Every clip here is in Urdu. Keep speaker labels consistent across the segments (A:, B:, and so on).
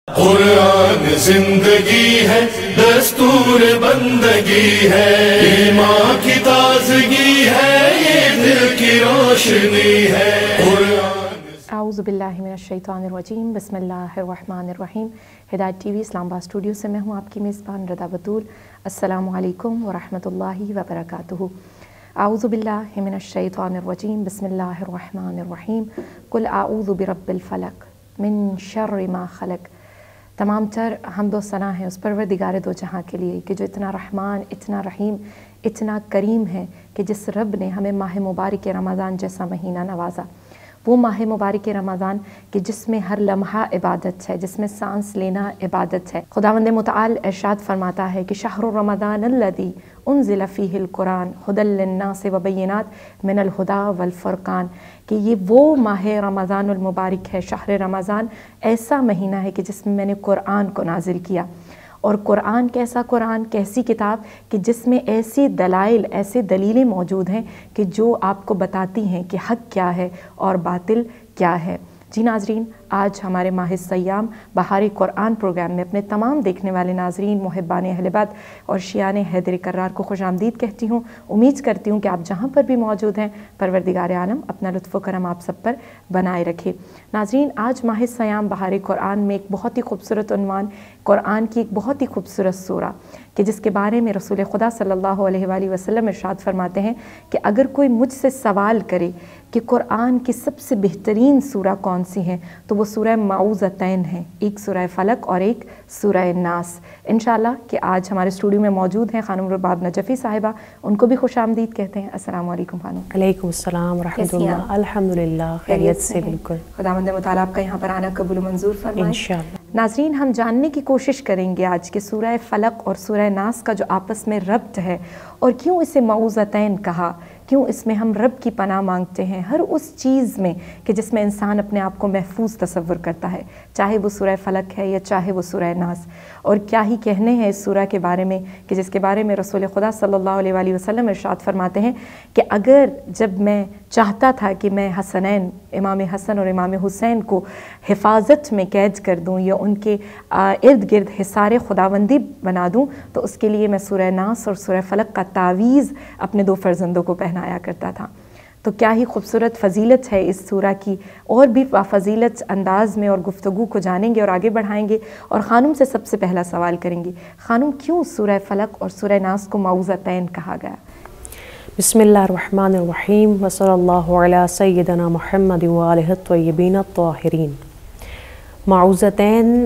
A: قرآن زندگی ہے، دستور بندگی ہے، ایمان کی تازگی ہے، یہ دل کی روشنی ہے۔
B: اعوذ باللہ من الشیطان الرجیم، بسم اللہ الرحمن الرحیم۔ ہدایت ٹی وی اسلام آباد اسٹوڈیو سے میں ہوں آپ کی میزبان رضا بطول۔ السلام علیکم ورحمۃ اللہ وبرکاتہ۔ اعوذ باللہ من الشیطان الرجیم، بسم اللہ الرحمن الرحیم۔ قل اعوذ برب الفلق من شر ما خلق۔ تمام تر حمد و ثنا ہے اس پروردگار دو جہاں کے لیے کہ جو اتنا رحمان، اتنا رحیم، اتنا کریم ہے کہ جس رب نے ہمیں ماہ مبارک رمضان جیسا مہینہ نوازا۔ وہ ماہ مبارک رمضان کہ جس میں ہر لمحہ عبادت ہے، جس میں سانس لینا عبادت ہے۔ خداوند متعال ارشاد فرماتا ہے کہ شہر رمضان الذی انزل فیہ القرآن ھدی للناس وبینات من الہدی والفرقان، کہ یہ وہ ماہ رمضان المبارک ہے، شہر رمضان ایسا مہینہ ہے کہ جس میں میں نے قرآن کو نازل کیا۔ اور قرآن کیسا قرآن، کیسی کتاب کہ جس میں ایسی دلائل، ایسے دلیلیں موجود ہیں کہ جو آپ کو بتاتی ہیں کہ حق کیا ہے اور باطل کیا ہے۔ جی ناظرین، آج ہمارے ماہ سیام بہاری قرآن پروگرام میں اپنے تمام دیکھنے والے ناظرین، محبان اہل بیت اور شیعان حیدر کرار کو خوش آمدید کہتی ہوں۔ امید کرتی ہوں کہ آپ جہاں پر بھی موجود ہیں پروردگار عالم اپنا لطف و کرم آپ سب پر بنائے رکھے۔ ناظرین، آج ماہ سیام بہاری قرآن میں ایک بہت ہی خوبصورت عنوان، قرآن کی ایک بہت ہی خوبصورت سورہ کہ جس کے بارے میں رسول خدا صلی اللہ علیہ وآلہ وسلم ارشاد فرماتے ہیں کہ اگر کوئی مجھ سے سوال کرے کہ قرآن کی سب سے بہترین سورہ کون سی ہیں تو وہ سورہ معوذتین ہے، ایک سورہ فلق اور ایک سورہ ناس۔ انشاءاللہ کہ آج ہمارے اسٹوڈیو میں موجود ہیں خانم رباب نجفی صاحبہ، ان کو بھی خوش آمدید کہتے ہیں۔ السلام علیکم خانم۔
C: علیکم السلام ورحمۃ اللہ۔ الحمدللہ خیریت سے، بالکل۔
B: خداوند متعال آپ کا یہاں پر آنا قبول و منظور فرمائے
C: انشاءاللہ۔
B: ناظرین، ہم جاننے کی کوشش کریں گے آج کہ سورہ فلق اور سورہ ناس کا جو آپس میں ربط ہے اور کیوں اسے معوذتین کہا، کیوں اس میں ہم رب کی پناہ مانگتے ہیں ہر اس چیز میں کہ جس میں انسان اپنے آپ کو محفوظ تصور کرتا ہے، چاہے وہ سورہ فلق ہے یا چاہے وہ سورہ ناس۔ اور کیا ہی کہنے ہیں اس سورہ کے بارے میں کہ جس کے بارے میں رسول خدا صلی اللہ علیہ وآلہ وسلم ارشاد فرماتے ہیں کہ اگر جب میں چاہتا تھا کہ میں حسنین، امام حسن اور امام حسین کو حفاظت میں قید کر دوں یا ان کے ارد گرد حصار خداوندی بنا دوں تو اس کے لیے میں سورہ ناس اور سورہ فلق کا تعویذ اپنے دو فرزندوں کو پہنایا کرتا تھا۔ تو کیا ہی خوبصورت فضیلت ہے اس سورہ کی، اور بھی فضیلت انداز میں اور گفتگو کو جانیں گے اور آگے بڑھائیں گے۔ اور خانم سے سب سے پہلا سوال کریں گے، خانم کیوں سورہ فلق اور سورہ ناس کو معوذتین کہا گیا؟
C: بسم اللہ الرحمن الرحیم، وصلی اللہ علی سیدنا محمد وآلہ الطیبین الطاہرین۔ معوذتین،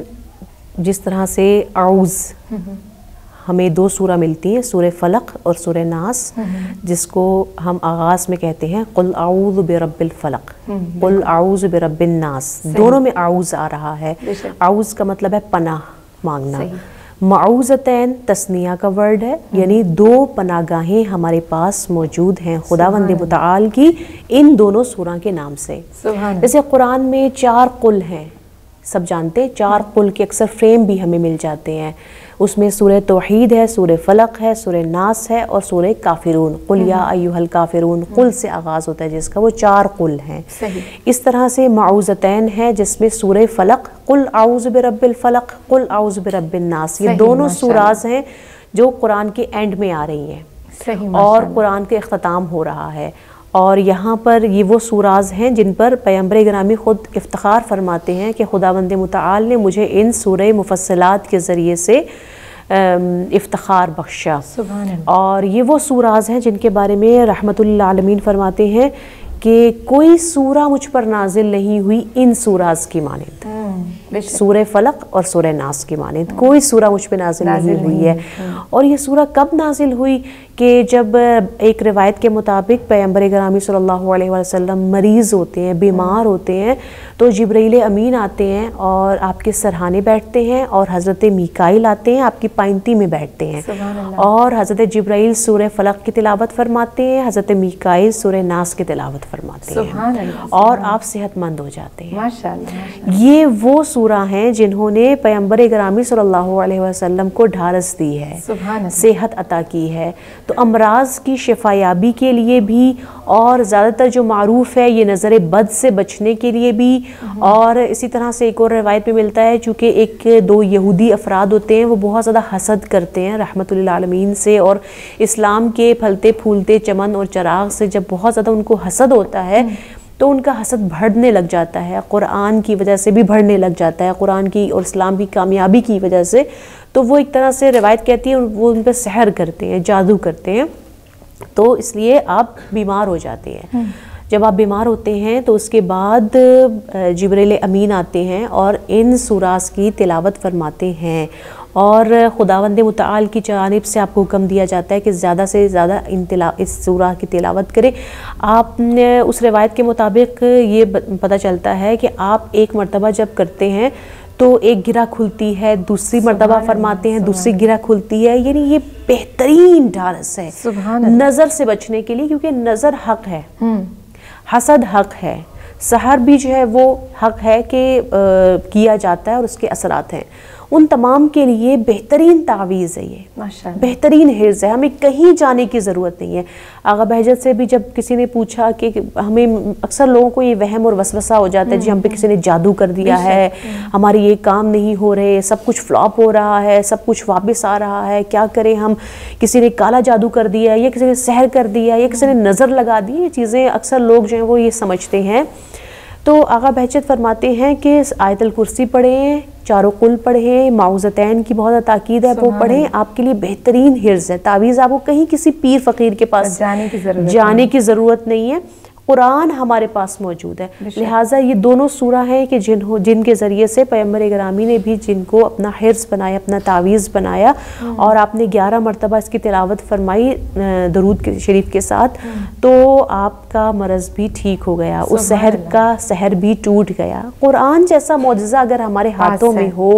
C: جس طرح سے اعوذ ہمیں دو سورہ ملتی ہیں، سورہ فلق اور سورہ ناس، جس کو ہم آغاز میں کہتے ہیں قل اعوذ برب الفلق، قل اعوذ برب الناس، دونوں میں اعوذ آ رہا ہے۔ اعوذ کا مطلب ہے پناہ مانگنا۔ معوذتین تثنیہ کا ورڈ ہے، یعنی دو پناہ گاہیں ہمارے پاس موجود ہیں خداوند متعال کی ان دونوں سورہ کے نام سے۔ جیسے قرآن میں 4 قل ہیں، سب جانتے ہیں 4 قل کے اکثر فریم بھی ہمیں مل جاتے ہیں۔ اس میں سورہ توحید ہے، سورہ فلق ہے، سورہ ناس ہے اور سورہ کافرون، قل یا ایھا الکافرون، قل سے آغاز ہوتا ہے جس کا، وہ 4 قل ہیں۔ اس طرح سے معوذتین ہے جس میں سورہ فلق قل اعوذ برب الفلق، قل اعوذ برب الناس، یہ دونوں سوراز ہیں جو قرآن کے اینڈ میں آ رہی ہیں اور قرآن کے اختتام ہو رہا ہے۔ اور یہاں پر یہ وہ سوراز ہیں جن پر پیغمبر گرامی خود افتخار فرماتے ہیں کہ خداوند متعال نے مجھے ان سورہ مفصلات کے ذریعے سے افتخار بخشا۔ اور یہ وہ سوراز ہیں جن کے بارے میں رحمت للعالمین فرماتے ہیں کہ کوئی سورہ مجھ پر نازل نہیں ہوئی ان سوراز کی مانند، سورہ فلق اور سورہ ناس کی مانند کوئی سورہ مجھ پہ نازل نہیں ہوئی ہے۔ اور یہ سورہ کب نازل ہوئی کہ جب ایک روایت کے مطابق پیغمبر گرامی صلی اللہ علیہ وسلم مریض ہوتے ہیں، بیمار ہوتے ہیں، تو جبرائیل امین آتے ہیں اور آپ کے سرہانے بیٹھتے ہیں اور حضرت میکائیل آتے ہیں، آپ کی پائنتی میں بیٹھتے ہیں اور حضرت جبرائیل سورہ فلق کی تلاوت فرماتے ہیں، حضرت میکائیل سورہ ناس کی تلاوت فرماتے ہیں اور آپ صحت مند ہو جاتے ہیں۔ یہ وہ سورہ ہیں جنہوں نے پیغمبر گرامی صلی اللہ علیہ وسلم کو ڈھارس دی ہے، صحت عطا کی ہے، تو امراض کی شفا یابی کے لیے بھی، اور زیادہ تر جو معروف ہے یہ نظر بد سے بچنے کے لیے بھی، اور اسی طرح سے ایک اور روایت میں ملتا ہے چونکہ ایک دو یہودی افراد ہوتے ہیں وہ بہت زیادہ حسد کرتے ہیں رحمت للعالمین سے، اور اسلام کے پھلتے پھولتے چمن اور چراغ سے جب بہت زیادہ ان کو حسد ہوتا ہے تو ان کا حسد بڑھنے لگ جاتا ہے، قرآن کی وجہ سے بھی بڑھنے لگ جاتا ہے، قرآن کی اور اسلام کی کامیابی کی وجہ سے، تو وہ ایک طرح سے روایت کہتی ہے وہ ان پہ سحر کرتے ہیں، جادو کرتے ہیں، تو اس لیے آپ بیمار ہو جاتے ہیں۔ جب آپ بیمار ہوتے ہیں تو اس کے بعد جبریل امین آتے ہیں اور ان سوراس کی تلاوت فرماتے ہیں، اور خداوند متعال کی جانب سے آپ کو حکم دیا جاتا ہے کہ زیادہ سے زیادہ اس سورہ کی تلاوت کریں۔ آپ اس روایت کے مطابق یہ پتہ چلتا ہے کہ آپ ایک مرتبہ جب کرتے ہیں تو ایک گرہ کھلتی ہے، دوسری مرتبہ فرماتے ہیں دوسری گرہ کھلتی ہے، یعنی یہ بہترین ڈھارس ہے نظر سے بچنے کے لیے، کیونکہ نظر حق ہے، حسد حق ہے، سحر بھی جو ہے وہ حق ہے کہ کیا جاتا ہے اور اس کے اثرات ہیں، ان تمام کے لیے بہترین تعویذ ہے، یہ بہترین حرز ہے، ہمیں کہیں جانے کی ضرورت نہیں ہے۔ آغا بہجت سے بھی جب کسی نے پوچھا کہ ہمیں اکثر لوگوں کو یہ وہم اور وسوسہ ہو جاتا ہے جی ہم پہ کسی نے جادو کر دیا ہے، ہمارے یہ کام نہیں ہو رہے، سب کچھ فلاپ ہو رہا ہے، سب کچھ واپس آ رہا ہے، کیا کریں ہم، کسی نے کالا جادو کر دیا یا کسی نے سحر کر دیا یا کسی نے نظر لگا دی، یہ چیزیں اکثر لوگ جو ہیں وہ یہ سمجھتے ہیں۔ تو آغا بہجت فرماتے ہیں کہ آیت الکرسی پڑھیں، چاروں قل پڑھیں، معوذتین کی بہت تاکید ہے وہ پڑھیں، آپ کے لیے بہترین حرز ہے، تعویذ آپ کو کہیں کسی پیر فقیر کے پاس جانے کی ضرورت نہیں ہے، قرآن ہمارے پاس موجود ہے۔ لہٰذا یہ دونوں سورہ ہیں کہ جن کے ذریعے سے پیغمبر گرامی نے بھی جن کو اپنا حرز بنایا، اپنا تعویذ بنایا، اور آپ نے 11 مرتبہ اس کی تلاوت فرمائی درود شریف کے ساتھ، تو آپ کا مرض بھی ٹھیک ہو گیا، اس سحر کا سحر بھی ٹوٹ گیا۔ قرآن جیسا معجزہ اگر ہمارے ہاتھوں میں ہو،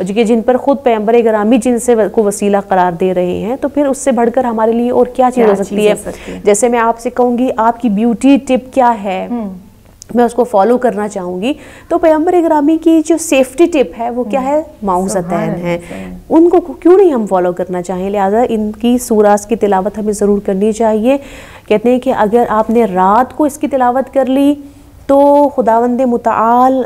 C: جن پر خود پیغمبر گرامی جن سے کو وسیلہ قرار دے رہے ہیں، تو پھر اس سے بڑھ کر ہمارے لیے اور کیا چیز ہو سکتی ہے؟ جیسے میں آپ سے کہوں گی آپ کی بیوٹی ٹپ کیا ہے، میں اس کو فالو کرنا چاہوں گی، تو پیغمبر گرامی کی جو سیفٹی ٹپ ہے وہ کیا ہے؟ معوذتین ہے، ان کو کیوں نہیں ہم فالو کرنا چاہیں؟ لہٰذا ان کی سوراس کی تلاوت ہمیں ضرور کرنی چاہیے۔ کہتے ہیں کہ اگر آپ نے رات کو اس کی تلاوت کر لی تو خداوند متعال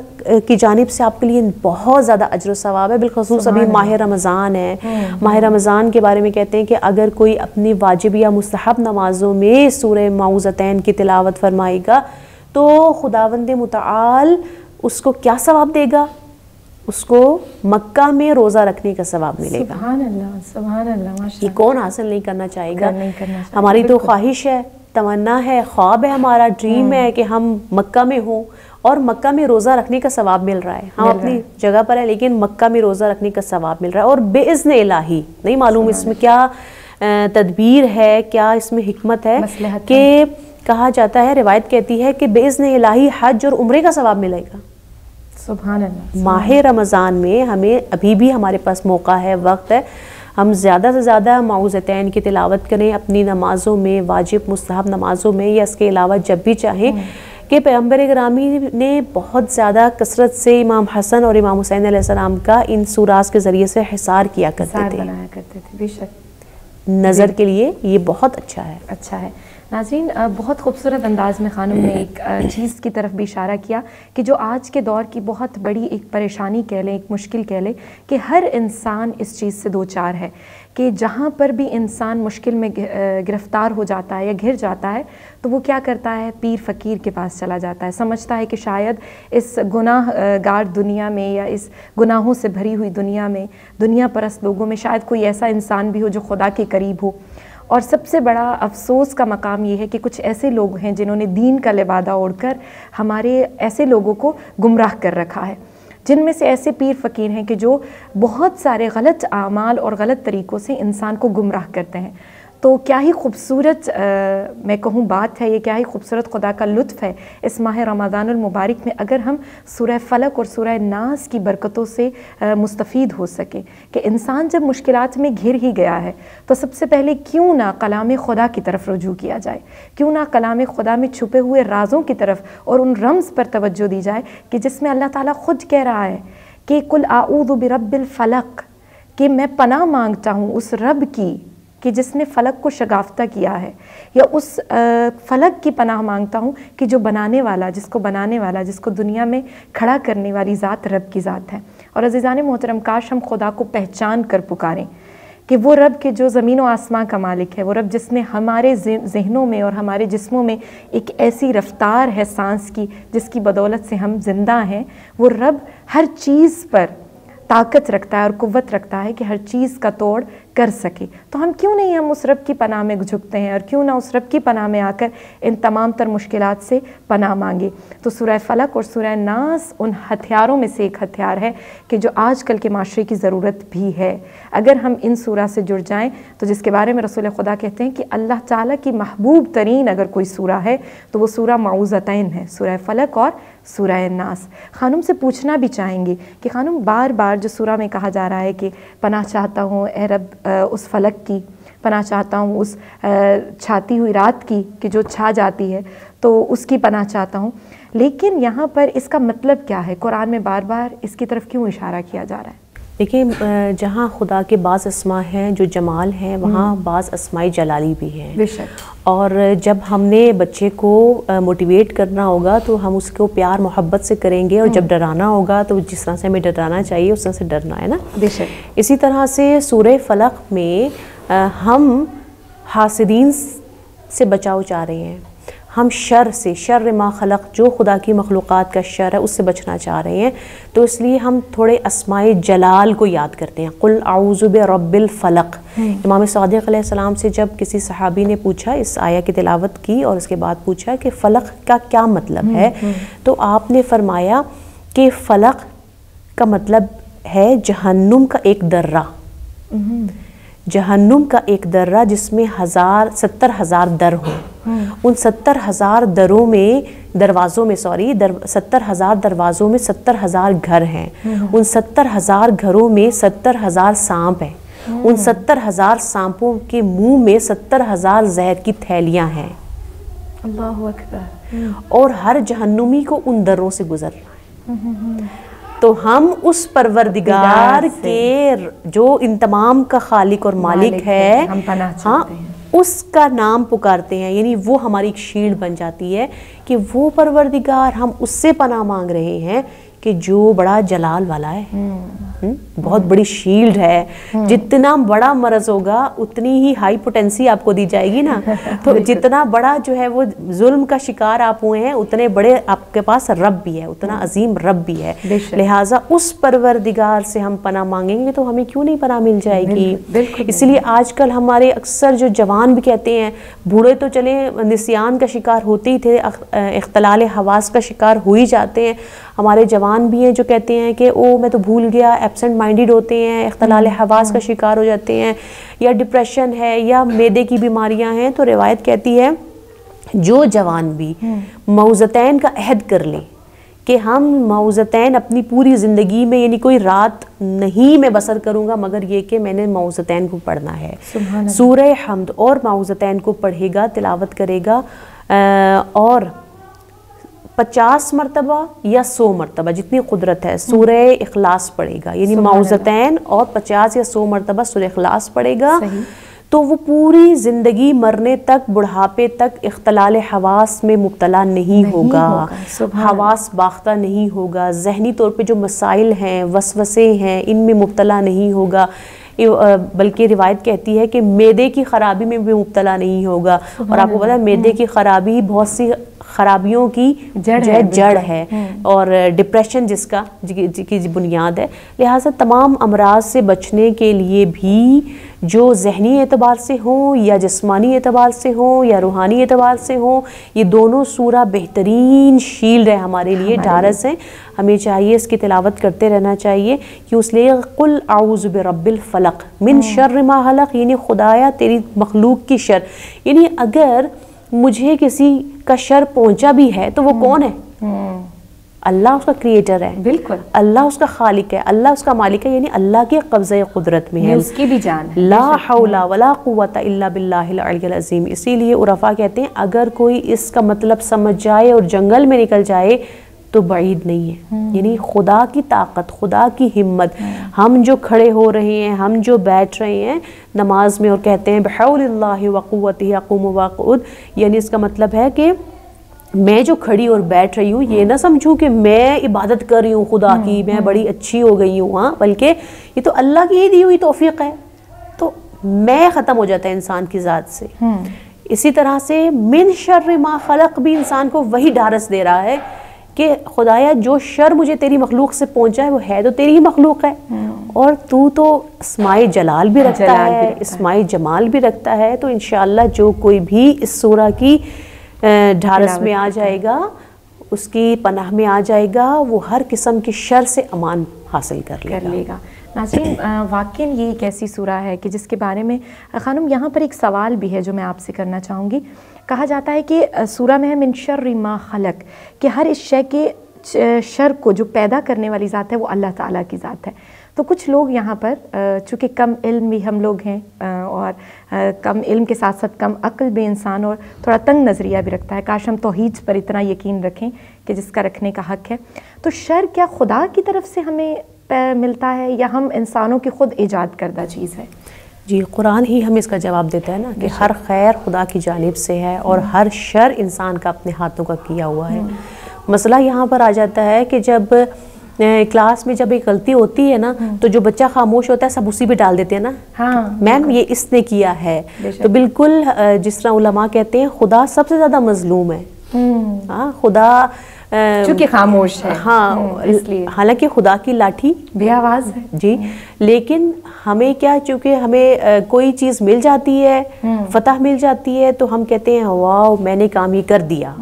C: کی جانب سے آپ کے لیے بہت زیادہ اجر و ثواب ہے، بالخصوص ابھی ماہ رمضان ہے، ماہ رمضان کے بارے میں کہتے ہیں کہ اگر کوئی اپنی واجب یا مستحب نمازوں میں سورہ معوذتین کی تلاوت فرمائے گا تو خداوند متعال اس کو کیا ثواب دے گا؟ اس کو مکہ میں روزہ رکھنے کا ثواب ملے گا۔
B: سبحان اللہ، سبحان اللہ، ماشاء
C: یہ کون حاصل نہیں کرنا چاہے گا؟ ہماری تو خواہش ہے، تمنا ہے، خواب ہے، ہمارا ڈریم ہے کہ ہم مکہ میں ہوں اور مکہ میں روزہ رکھنے کا ثواب مل رہا ہے، ہم اپنی جگہ پر ہے لیکن مکہ میں روزہ رکھنے کا ثواب مل رہا ہے، اور باذن الہی نہیں معلوم اس میں کیا تدبیر ہے، کیا اس میں حکمت ہے کہ کہا جاتا ہے، روایت کہتی ہے کہ باذن الہی حج اور عمرے کا ثواب ملے گا۔
B: سبحان اللہ۔
C: ماہ رمضان میں ہمیں ابھی بھی ہمارے پاس موقع ہے، وقت ہے، ہم زیادہ سے زیادہ معوذتین کی تلاوت کریں اپنی نمازوں میں، واجب مستحب نمازوں میں، یا اس کے علاوہ جب بھی چاہیں، کہ پیغمبر گرامی نے بہت زیادہ کثرت سے امام حسن اور امام حسین علیہ السلام کا ان سوراس کے ذریعے سے حصار کیا کرتے تھے،
B: بے شک
C: نظر کے لیے یہ بہت اچھا ہے۔
B: اچھا ہے۔ ناظرین، بہت خوبصورت انداز میں خانم نے ایک چیز کی طرف بھی اشارہ کیا کہ جو آج کے دور کی بہت بڑی ایک پریشانی کہہ لیں، ایک مشکل کہہ لیں، کہ ہر انسان اس چیز سے دوچار ہے کہ جہاں پر بھی انسان مشکل میں گرفتار ہو جاتا ہے یا گھر جاتا ہے تو وہ کیا کرتا ہے؟ پیر فقیر کے پاس چلا جاتا ہے، سمجھتا ہے کہ شاید اس گناہ گار دنیا میں یا اس گناہوں سے بھری ہوئی دنیا میں، دنیا پرست لوگوں میں شاید کوئی ایسا انسان بھی ہو جو خدا کے قریب ہو۔ اور سب سے بڑا افسوس کا مقام یہ ہے کہ کچھ ایسے لوگ ہیں جنہوں نے دین کا لبادہ اوڑھ کر ہمارے ایسے لوگوں کو گمراہ کر رکھا ہے، جن میں سے ایسے پیر فقیر ہیں کہ جو بہت سارے غلط اعمال اور غلط طریقوں سے انسان کو گمراہ کرتے ہیں۔ تو کیا ہی خوبصورت میں کہوں بات ہے یہ، کیا ہی خوبصورت خدا کا لطف ہے اس ماہ رمضان المبارک میں اگر ہم سورہ فلق اور سورہ ناس کی برکتوں سے مستفید ہو سکیں، کہ انسان جب مشکلات میں گھر ہی گیا ہے تو سب سے پہلے کیوں نہ کلام خدا کی طرف رجوع کیا جائے، کیوں نہ کلام خدا میں چھپے ہوئے رازوں کی طرف اور ان رمز پر توجہ دی جائے کہ جس میں اللہ تعالیٰ خود کہہ رہا ہے کہ قل اعوذ برب الفلق، کہ میں پناہ مانگتا ہوں اس رب کی کہ جس نے فلک کو شگافتہ کیا ہے، یا اس فلک کی پناہ مانگتا ہوں کہ جو بنانے والا، جس کو دنیا میں کھڑا کرنے والی ذات رب کی ذات ہے۔ اور عزیزان محترم، کاش ہم خدا کو پہچان کر پکاریں کہ وہ رب کے جو زمین و آسمان کا مالک ہے، وہ رب جس نے ہمارے ذہنوں میں اور ہمارے جسموں میں ایک ایسی رفتار ہے سانس کی جس کی بدولت سے ہم زندہ ہیں، وہ رب ہر چیز پر طاقت رکھتا ہے اور قوت رکھتا ہے کہ ہر چیز کا توڑ کر سکے۔ تو ہم کیوں نہیں ہم اس رب کی پناہ میں جھکتے ہیں اور کیوں نہ اس رب کی پناہ میں آ کر ان تمام تر مشکلات سے پناہ مانگے۔ تو سورہ فلق اور سورہ ناس ان ہتھیاروں میں سے ایک ہتھیار ہے کہ جو آج کل کے معاشرے کی ضرورت بھی ہے۔ اگر ہم ان سورہ سے جڑ جائیں تو جس کے بارے میں رسول خدا کہتے ہیں کہ اللہ تعالیٰ کی محبوب ترین اگر کوئی سورہ ہے تو وہ سورہ معوذتین ہے، سورہ فلق اور سورہ ناس۔ خانم سے پوچھنا بھی چاہیں گے کہ خانم بار بار جو سورہ میں کہا جا رہا ہے کہ پناہ چاہتا ہوں اے رب اس فلک کی، پناہ چاہتا ہوں اس چھاتی ہوئی رات کی کہ جو چھا جاتی ہے تو اس کی پناہ چاہتا ہوں، لیکن یہاں پر اس کا مطلب کیا ہے؟ قرآن میں بار بار اس کی طرف کیوں اشارہ کیا جا رہا ہے؟
C: دیکھیں، جہاں خدا کے بعض اسماء ہیں جو جمال ہیں، وہاں بعض اسماء جلالی بھی ہیں۔
B: بے شک۔
C: اور جب ہم نے بچے کو موٹیویٹ کرنا ہوگا تو ہم اس کو پیار محبت سے کریں گے، اور جب ڈرانا ہوگا تو جس طرح سے ہمیں ڈرانا چاہیے اس طرح سے ڈرنا ہے نا۔
B: بے شک۔
C: اسی طرح سے سورہ فلق میں ہم حاسدین سے بچاؤ چاہ رہے ہیں، ہم شر سے، شر ما خلق، جو خدا کی مخلوقات کا شر ہے اس سے بچنا چاہ رہے ہیں، تو اس لیے ہم تھوڑے اسماء جلال کو یاد کرتے ہیں۔ قل اعوذ برب الفلق۔ امام صادق علیہ السلام سے جب کسی صحابی نے پوچھا، اس آیہ کی تلاوت کی اور اس کے بعد پوچھا کہ فلق کا کیا مطلب ہے، تو آپ نے فرمایا کہ فلق کا مطلب ہے جہنم کا ایک درہ، جہنم کا ایک درہ جس میں 70,000 در ہوں، ان 70,000 دروازوں میں 70,000 دروازوں میں 70,000 گھر ہیں، ان 70,000 گھروں میں 70,000 سانپ ہیں، ان 70,000 سانپوں کے منہ میں 70,000 زہر کی تھیلیاں ہیں،
B: اللہ اکبر،
C: اور ہر جہنمی کو ان دروں سے گزرنا ہے۔ تو ہم اس پروردگار کے جو ان تمام کا خالق اور مالک ہے،
B: ہم پناہ
C: ہاں،
B: چاہتے ہیں،
C: اس کا نام پکارتے ہیں، یعنی وہ ہماری ایک شیلڈ بن جاتی ہے کہ وہ پروردگار، ہم اس سے پناہ مانگ رہے ہیں کہ جو بڑا جلال والا ہے، بہت بڑی شیلڈ ہے۔ جتنا بڑا مرض ہوگا اتنی ہی ہائی پوٹینسی آپ کو دی جائے گی نا، تو جتنا بڑا جو ہے وہ ظلم کا شکار آپ ہوئے ہیں اتنے بڑے آپ کے پاس رب بھی ہے، اتنا عظیم رب بھی ہے، لہٰذا اس پروردگار سے ہم پناہ مانگیں گے تو ہمیں کیوں نہیں پناہ مل جائے گی۔ اس لیے آج کل ہمارے اکثر جو جوان بھی کہتے ہیں، بوڑھے تو چلے نسیان کا شکار ہوتے ہی تھے، اختلال حواس کا شکار ہو ہی جاتے ہیں، ہمارے جوان بھی ہیں جو کہتے ہیں کہ او میں تو بھول گیا، ایبسنٹ مائنڈڈ ہوتے ہیں، اختلال حواس کا شکار ہو جاتے ہیں، یا ڈپریشن ہے یا معدے کی بیماریاں ہیں۔ تو روایت کہتی ہے جو جوان بھی معوذتین کا عہد کر لے کہ ہم معوذتین اپنی پوری زندگی میں، یعنی کوئی رات نہیں میں بسر کروں گا مگر یہ کہ میں نے معوذتین کو پڑھنا ہے، سورہ حمد اور معوذتین کو پڑھے گا، تلاوت کرے گا، اور 50 مرتبہ یا 100 مرتبہ جتنی قدرت ہے سورہ اخلاص پڑھے گا، یعنی معوذتین اور 50 یا 100 مرتبہ سورہ اخلاص پڑھے گا، تو وہ پوری زندگی مرنے تک، بڑھاپے تک اختلال حواس میں مبتلا نہیں ہوگا، حواس باختہ نہیں ہوگا، ذہنی طور پہ جو مسائل ہیں، وسوسے ہیں، ان میں مبتلا نہیں ہوگا، بلکہ روایت کہتی ہے کہ معدے کی خرابی میں بھی مبتلا نہیں ہوگا۔ اور آپ کو پتا ہے معدے کی خرابی بہت سی خرابیوں کی جڑ ہے اور ڈپریشن جس کی بنیاد ہے. لہٰذا تمام امراض سے بچنے کے لیے بھی جو ذہنی اعتبار سے ہوں یا جسمانی اعتبار سے ہوں یا روحانی اعتبار سے ہوں، یہ دونوں سورہ بہترین شیلڈ ہے ہمارے لیے، ڈھارس ہیں. ہمیں چاہیے اس کی تلاوت کرتے رہنا چاہیے کہ اس لیے قل اعوذ برب الفلق من شر ما خلق، یعنی خدایا تیری مخلوق کی شر. یعنی اگر مجھے کسی کا شر پہنچا بھی ہے تو وہ کون ہے؟ اللہ اس کا کریٹر ہے، بالکل اللہ اس کا خالق ہے، اللہ اس کا مالک ہے، یعنی اللہ کے قبضہ قدرت میں ہے،
B: اس کی بھی جان ہے.
C: لا حول ولا قوت الا باللہ العلی العظیم. اسی لیے عرفا کہتے ہیں اگر کوئی اس کا مطلب سمجھ جائے اور جنگل میں نکل جائے تو بعید نہیں ہے. یعنی خدا کی طاقت، خدا کی ہمت. ہم جو کھڑے ہو رہے ہیں، ہم جو بیٹھ رہے ہیں نماز میں اور کہتے ہیں بحول اللہ وقوتہ اقوم واقعد، یعنی اس کا مطلب ہے کہ میں جو کھڑی اور بیٹھ رہی ہوں یہ نہ سمجھوں کہ میں عبادت کر رہی ہوں خدا کی، میں بڑی اچھی ہو گئی ہوں، ہاں، بلکہ یہ تو اللہ کی ہی دی ہوئی توفیق ہے. تو میں ختم ہو جاتا ہے انسان کی ذات سے. اسی طرح سے من شر ما خلق بھی انسان کو وہی ڈھارس دے رہا ہے کہ خدایا جو شر مجھے تیری مخلوق سے پہنچا ہے وہ ہے تو تیری ہی مخلوق ہے، اور تو اسماء جلال بھی رکھتا ہے، اسماء جمال بھی رکھتا ہے. تو انشاءاللہ جو کوئی بھی اس سورہ کی ڈھارس میں آ جائے گا، اس کی پناہ میں آ جائے گا، وہ ہر قسم کی شر سے امان حاصل کر لے گا.
B: ناظرین، واقعاً یہ ایک ایسی سورہ ہے کہ جس کے بارے میں خانم یہاں پر ایک سوال بھی ہے جو میں آپ سے کرنا چاہوں گی. کہا جاتا ہے کہ سورہ میں ہے من شر ما خلق، کہ ہر اس شے کے شر کو جو پیدا کرنے والی ذات ہے وہ اللہ تعالیٰ کی ذات ہے. تو کچھ لوگ یہاں پر چونکہ کم علم بھی ہم لوگ ہیں اور کم علم کے ساتھ ساتھ کم عقل بھی انسان اور تھوڑا تنگ نظریہ بھی رکھتا ہے، کاش ہم توحید پر اتنا یقین رکھیں کہ جس کا رکھنے کا حق ہے. تو شر کیا خدا کی طرف سے ہمیں ملتا ہے یا ہم انسانوں کی خود ایجاد کردہ چیز ہے؟
C: جی، قرآن ہی ہمیں اس کا جواب دیتا ہے نا کہ ہر خیر خدا کی جانب سے ہے اور ہر شر انسان کا اپنے ہاتھوں کا کیا ہوا ہے. مسئلہ یہاں پر آ جاتا ہے کہ جب کلاس میں جب ایک غلطی ہوتی ہے نا تو جو بچہ خاموش ہوتا ہے سب اسی پہ ڈال دیتے ہیں نا، میم یہ اس نے کیا ہے. تو بالکل جس طرح علماء کہتے ہیں خدا سب سے زیادہ مظلوم ہے. خدا
B: چونکہ خاموش ہے،
C: ہاں، حالانکہ خدا کی لاٹھی
B: بے آواز ہے
C: جی، لیکن ہمیں کیا، چونکہ ہمیں کوئی چیز مل جاتی ہے، فتح مل جاتی ہے تو ہم کہتے ہیں واو میں نے کام یہ کر دیا.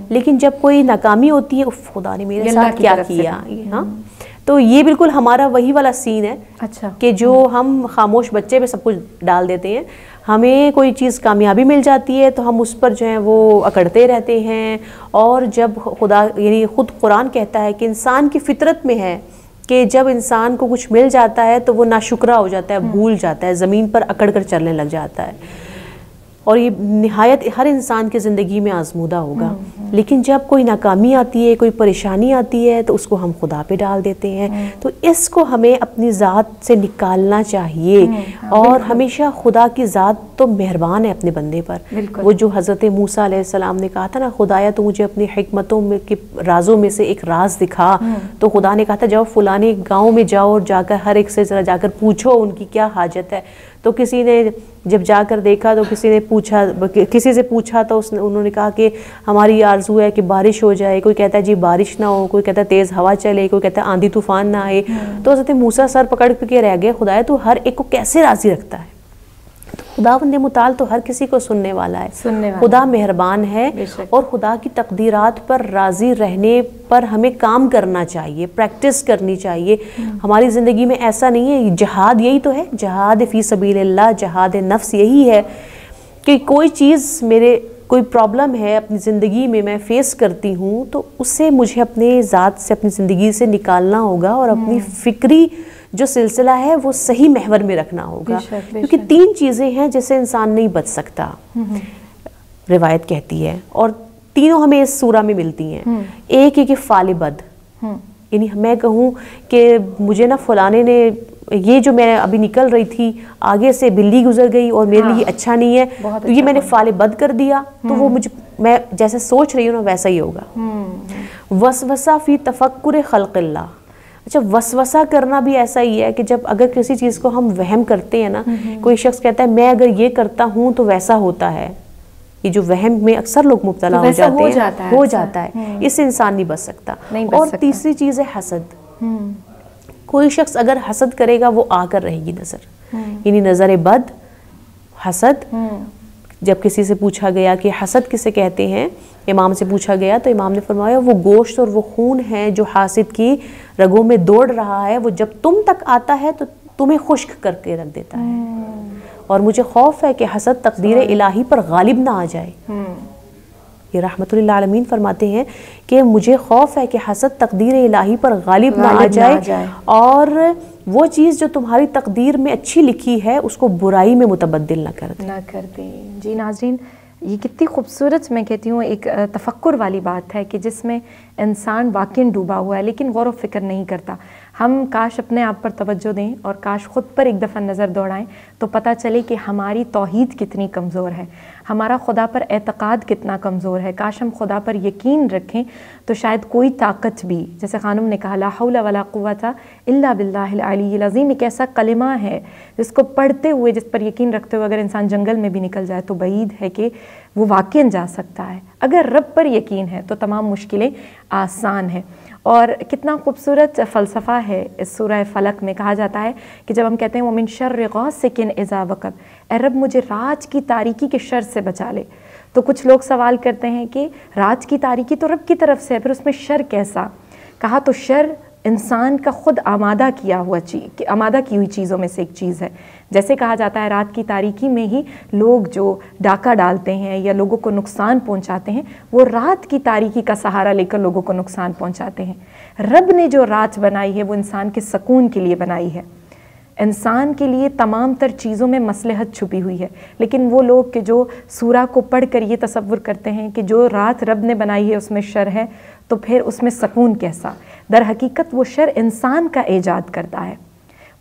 C: لیکن جب کوئی ناکامی ہوتی ہے اف خدا نے میرے ساتھ کیا کیا. ہاں، تو یہ بالکل ہمارا وہی والا سین ہے. اچھا، کہ جو ہم خاموش بچے پہ سب کچھ ڈال دیتے ہیں. ہمیں کوئی چیز کامیابی مل جاتی ہے تو ہم اس پر جو ہے وہ اکڑتے رہتے ہیں. اور جب خدا، یعنی خود قرآن کہتا ہے کہ انسان کی فطرت میں ہے کہ جب انسان کو کچھ مل جاتا ہے تو وہ ناشکرا ہو جاتا ہے، بھول جاتا ہے، زمین پر اکڑ کر چلنے لگ جاتا ہے. اور یہ نہایت ہر انسان کی زندگی میں آزمودہ ہوگا. لیکن جب کوئی ناکامی آتی ہے، کوئی پریشانی آتی ہے تو اس کو ہم خدا پہ ڈال دیتے ہیں. تو اس کو ہمیں اپنی ذات سے نکالنا چاہیے. اور ہمیشہ خدا کی ذات تو مہربان ہے اپنے بندے پر. وہ جو حضرت موسیٰ علیہ السلام نے کہا تھا نا خدایا تو مجھے اپنی حکمتوں میں کے رازوں میں سے ایک راز دکھا، تو خدا نے کہا تھا جاؤ فلانے گاؤں میں جاؤ اور جا کر ہر ایک سے ذرا جا کر پوچھو ان کی کیا حاجت ہے. تو کسی نے جب جا کر دیکھا تو کسی سے پوچھا تو انہوں نے کہا کہ ہماری آرزو ہے کہ بارش ہو جائے. کوئی کہتا ہے جی بارش نہ ہو، کوئی کہتا ہے تیز ہوا چلے، کوئی کہتا ہے آندھی طوفان نہ آئے. تو حضرت موسیٰ سر پکڑ کے رہ گئے، خدایا تو ہر ایک کو کیسے راضی رکھتا ہے. خداوند متعال تو ہر کسی کو سننے والا ہے، خدا مہربان ہے. اور خدا کی تقدیرات پر راضی رہنے پر ہمیں کام کرنا چاہیے، پریکٹس کرنی چاہیے. ہماری زندگی میں ایسا نہیں ہے، جہاد یہی تو ہے، جہاد فی سبیل اللہ، جہاد نفس یہی ہے کہ کوئی چیز میرے کوئی پرابلم ہے اپنی زندگی میں میں فیس کرتی ہوں تو اس سے مجھے اپنے ذات سے اپنی زندگی سے نکالنا ہوگا اور اپنی فکری جو سلسلہ ہے وہ صحیح محور میں رکھنا ہوگا. کیونکہ 3 چیزیں ہیں جس سے انسان نہیں بچ سکتا، روایت کہتی ہے، اور تینوں ہمیں اس سورہ میں ملتی ہیں. ایک ہے کہ فعل بد، یعنی میں کہوں کہ مجھے نا فلانے نے یہ جو میں ابھی نکل رہی تھی آگے سے بلی گزر گئی اور میرے لیے اچھا نہیں ہے تو یہ میں نے فعل بد کر دیا تو وہ میں جیسے سوچ رہی ہوں نا ویسا ہی ہوگا. وسوسہ فی تفکر خلق اللہ. اچھا، وسوسہ کرنا بھی ایسا ہی ہے کہ جب اگر کسی چیز کو ہم وہم کرتے ہیں نا، کوئی شخص کہتا ہے میں اگر یہ کرتا ہوں تو ویسا ہوتا ہے، یہ جو وہم میں اکثر لوگ مبتلا ہو جاتا ہے، اس سے انسان نہیں بچ سکتا۔ اور تیسری چیز ہے حسد۔ کوئی شخص اگر حسد کرے گا وہ آ کر رہے گی نظر، یعنی نظر بد، حسد۔ جب کسی سے پوچھا گیا کہ حسد کسے کہتے ہیں، امام سے پوچھا گیا تو امام نے فرمایا وہ گوشت اور وہ خون ہے جو حاسد کی رگوں میں دوڑ رہا ہے، وہ جب تم تک آتا ہے تو تمہیں خشک کر کے رکھ دیتا ہے، اور مجھے خوف ہے کہ حسد تقدیر الہی پر غالب نہ آ جائے۔ یہ رحمت اللہ عالمین فرماتے ہیں کہ مجھے خوف ہے کہ حسد تقدیر الہی پر غالب نہ آ جائے اور وہ چیز جو تمہاری تقدیر میں اچھی لکھی ہے اس کو برائی میں متبدل نہ کر دے۔
B: جی ناظرین، یہ کتنی خوبصورت میں کہتی ہوں ایک تفکر والی بات ہے کہ جس میں انسان واقعی ڈوبا ہوا ہے لیکن غور و فکر نہیں کرتا۔ ہم کاش اپنے آپ پر توجہ دیں اور کاش خود پر ایک دفعہ نظر دوڑائیں تو پتہ چلے کہ ہماری توحید کتنی کمزور ہے، ہمارا خدا پر اعتقاد کتنا کمزور ہے۔ کاش ہم خدا پر یقین رکھیں تو شاید کوئی طاقت بھی، جیسے خانم نے کہا لا حول ولا قوت الا باللہ العلی العظیم، ایک ایسا کلمہ ہے جس کو پڑھتے ہوئے، جس پر یقین رکھتے ہوئے اگر انسان جنگل میں بھی نکل جائے تو بعید ہے کہ وہ واقعاً جا سکتا ہے۔ اگر رب پر یقین ہے تو تمام مشکلیں آسان ہیں۔ اور کتنا خوبصورت فلسفہ ہے اس سورہ فلق میں، کہا جاتا ہے کہ جب ہم کہتے ہیں وَمِن شَرِّ غَاسِقٍ اِذَا وَقَبَ، اے رب مجھے رات کی تاریکی کے شر سے بچا لے، تو کچھ لوگ سوال کرتے ہیں کہ رات کی تاریکی تو رب کی طرف سے ہے، پھر اس میں شر کیسا؟ کہا تو شر انسان کا خود آمادہ کی ہوئی چیزوں میں سے ایک چیز ہے۔ جیسے کہا جاتا ہے رات کی تاریکی میں ہی لوگ جو ڈاکہ ڈالتے ہیں یا لوگوں کو نقصان پہنچاتے ہیں، وہ رات کی تاریکی کا سہارا لے کر لوگوں کو نقصان پہنچاتے ہیں۔ رب نے جو رات بنائی ہے وہ انسان کے سکون کے لیے بنائی ہے، انسان کے لیے تمام تر چیزوں میں مصلحت چھپی ہوئی ہے، لیکن وہ لوگ کہ جو سورہ کو پڑھ کر یہ تصور کرتے ہیں کہ جو رات رب نے بنائی ہے اس میں شر ہے تو پھر اس میں سکون کیسا؟ در حقیقت وہ شر انسان کا ایجاد کرتا ہے،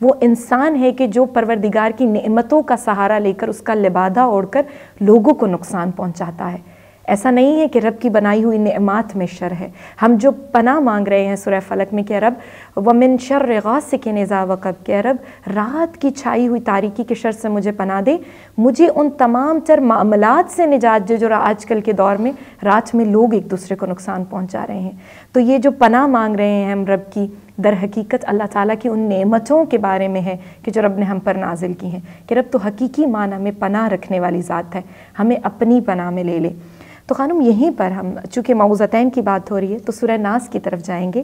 B: وہ انسان ہے کہ جو پروردگار کی نعمتوں کا سہارا لے کر اس کا لبادہ اوڑھ کر لوگوں کو نقصان پہنچاتا ہے۔ ایسا نہیں ہے کہ رب کی بنائی ہوئی نعمات میں شر ہے۔ ہم جو پناہ مانگ رہے ہیں سورہ فلق میں کہ رب وَمِن شَرِّ غَاسِقٍ اِذَا وَقَبَ، کہ رب رات کی چھائی ہوئی تاریکی کے شر سے مجھے پناہ دے، مجھے ان تمام تر معاملات سے نجات دے جو آج کل کے دور میں رات میں لوگ ایک دوسرے کو نقصان پہنچا رہے ہیں۔ تو یہ جو پناہ مانگ رہے ہیں ہم رب کی، در حقیقت اللہ تعالیٰ کی ان نعمتوں کے بارے میں ہے کہ جو رب نے ہم پر نازل کی ہیں، کہ رب تو حقیقی معنی میں پناہ رکھنے والی ذات ہے، ہمیں اپنی پناہ میں لے لے۔ تو خانم یہیں پر ہم چونکہ موعظتین کی بات ہو رہی ہے تو سورہ ناس کی طرف جائیں گے۔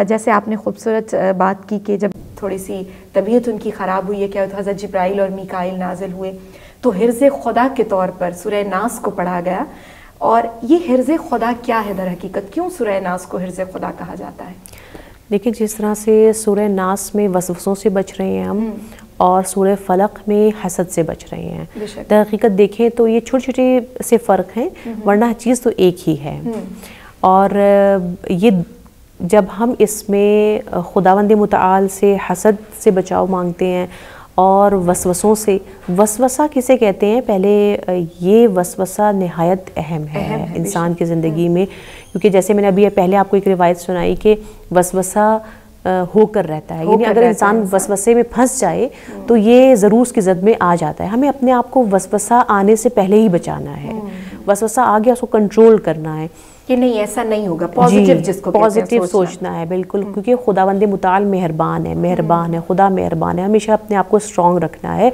B: جیسے آپ نے خوبصورت بات کی کہ جب تھوڑی سی طبیعت ان کی خراب ہوئی ہے کہ حضرت جبرائیل اور میکائیل نازل ہوئے تو حرز خدا کے طور پر سورہ ناس کو پڑھا گیا۔ اور یہ حرز خدا کیا ہے در حقیقت؟ کیوں سورہ ناس کو حرز خدا کہا جاتا ہے؟
C: دیکھیں جس طرح سے سورہ ناس میں وسوسوں سے بچ رہے ہیں ہم، اور سورہ فلق میں حسد سے بچ رہے ہیں، در حقیقت دیکھیں تو یہ چھوٹے چھوٹے سے فرق ہیں ورنہ چیز تو ایک ہی ہے۔ اور یہ جب ہم اس میں خداوند متعال سے حسد سے بچاؤ مانگتے ہیں اور وسوسوں سے، وسوسہ کسے کہتے ہیں؟ پہلے یہ وسوسہ نہایت اہم ہے انسان کی زندگی میں، کیونکہ جیسے میں نے ابھی پہلے آپ کو ایک روایت سنائی کہ وسوسہ ہو کر رہتا ہے، یعنی اگر انسان وسوسے میں پھنس جائے تو یہ ضرور اس کی زد میں آ جاتا ہے۔ ہمیں اپنے آپ کو وسوسہ آنے سے پہلے ہی بچانا ہے، وسوسہ آ گیا اس کو کنٹرول کرنا ہے
B: کہ نہیں ایسا نہیں ہوگا، پازیٹیو جس کو
C: پازیٹیو سوچنا ہے، بالکل، کیونکہ خداوند متعال مہربان ہے، خدا مہربان ہے، ہمیشہ اپنے آپ کو اسٹرانگ رکھنا ہے۔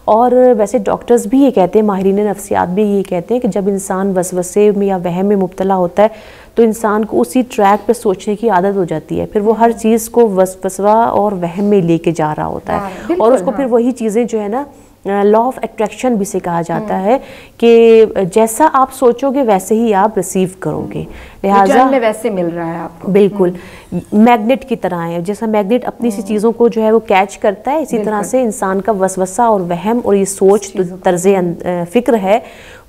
C: اور ویسے ڈاکٹرز بھی یہ کہتے ہیں، ماہرین نفسیات بھی یہ کہتے ہیں کہ جب انسان وسوسے میں یا وہم میں مبتلا ہوتا ہے تو انسان کو اسی ٹریک پہ سوچنے کی عادت ہو جاتی ہے، پھر وہ ہر چیز کو وسوسہ اور وہم میں لے کے جا رہا ہوتا ہے، اور اس کو پھر وہی چیزیں جو ہے نا لا آف اٹریکشن بھی سے کہا جاتا ہے کہ جیسا آپ سوچو گے ویسے ہی آپ ریسیو کرو گے، لہٰذا
B: میں ویسے مل رہا ہے آپ کو،
C: بالکل میگنیٹ کی طرح ہے، جیسا میگنیٹ اپنی سی چیزوں کو جو ہے وہ کیچ کرتا ہے، اسی طرح سے انسان کا وسوسہ اور وہم اور یہ سوچ طرز فکر ہے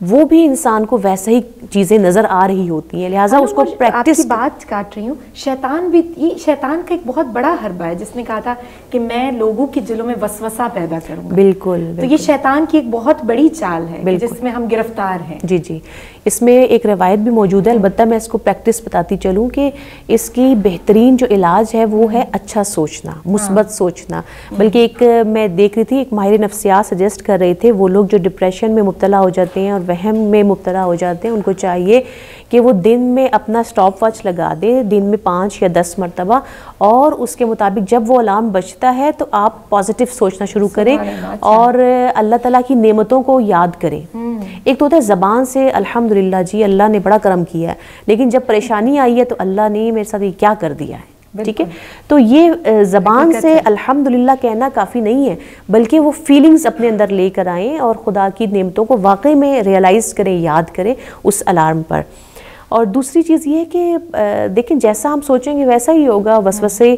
C: وہ بھی انسان کو ویسا ہی چیزیں نظر آ رہی ہوتی ہیں، لہٰذا اس کو پریکٹس۔
B: آپ کی بات کاٹ رہی ہوں، شیطان بھی، یہ شیطان کا ایک بہت بڑا حربہ ہے جس نے کہا تھا کہ میں لوگوں کے دلوں میں وسوسہ پیدا کروں گا،
C: بالکل،
B: تو یہ شیطان کی ایک بہت بڑی چال ہے جس میں ہم گرفتار ہیں۔
C: جی اس میں ایک روایت بھی موجود ہے، البتہ میں اس کو پریکٹس بتاتی چلوں کہ اس کی بہتر بہترین جو علاج ہے وہ ہے اچھا سوچنا، مثبت سوچنا. بلکہ ایک میں دیکھ رہی تھی، ایک ماہر نفسیات سجیسٹ کر رہے تھے، وہ لوگ جو ڈپریشن میں مبتلا ہو جاتے ہیں اور وہم میں مبتلا ہو جاتے ہیں، ان کو چاہیے کہ وہ دن میں اپنا اسٹاپ واچ لگا دیں، دن میں 5 یا 10 مرتبہ، اور اس کے مطابق جب وہ الارم بجتا ہے تو آپ پازیٹیو سوچنا شروع کریں اور اللہ تعالیٰ کی نعمتوں کو یاد کریں. ایک تو ہوتا ہے زبان سے الحمدللہ جی اللہ نے بڑا کرم کیا ہے، لیکن جب پریشانی آئی ہے تو اللہ نے میرے ساتھ یہ کیا کر دیا ہے، ٹھیک ہے. تو یہ زبان سے الحمدللہ کہنا کافی نہیں ہے، بلکہ وہ فیلنگز اپنے اندر لے کر آئیں اور خدا کی نعمتوں کو واقعی میں ریئلائز کریں، یاد کریں اس الارم پر. اور دوسری چیز یہ ہے کہ دیکھیں جیسا ہم سوچیں گے ویسا ہی ہوگا. وسوسے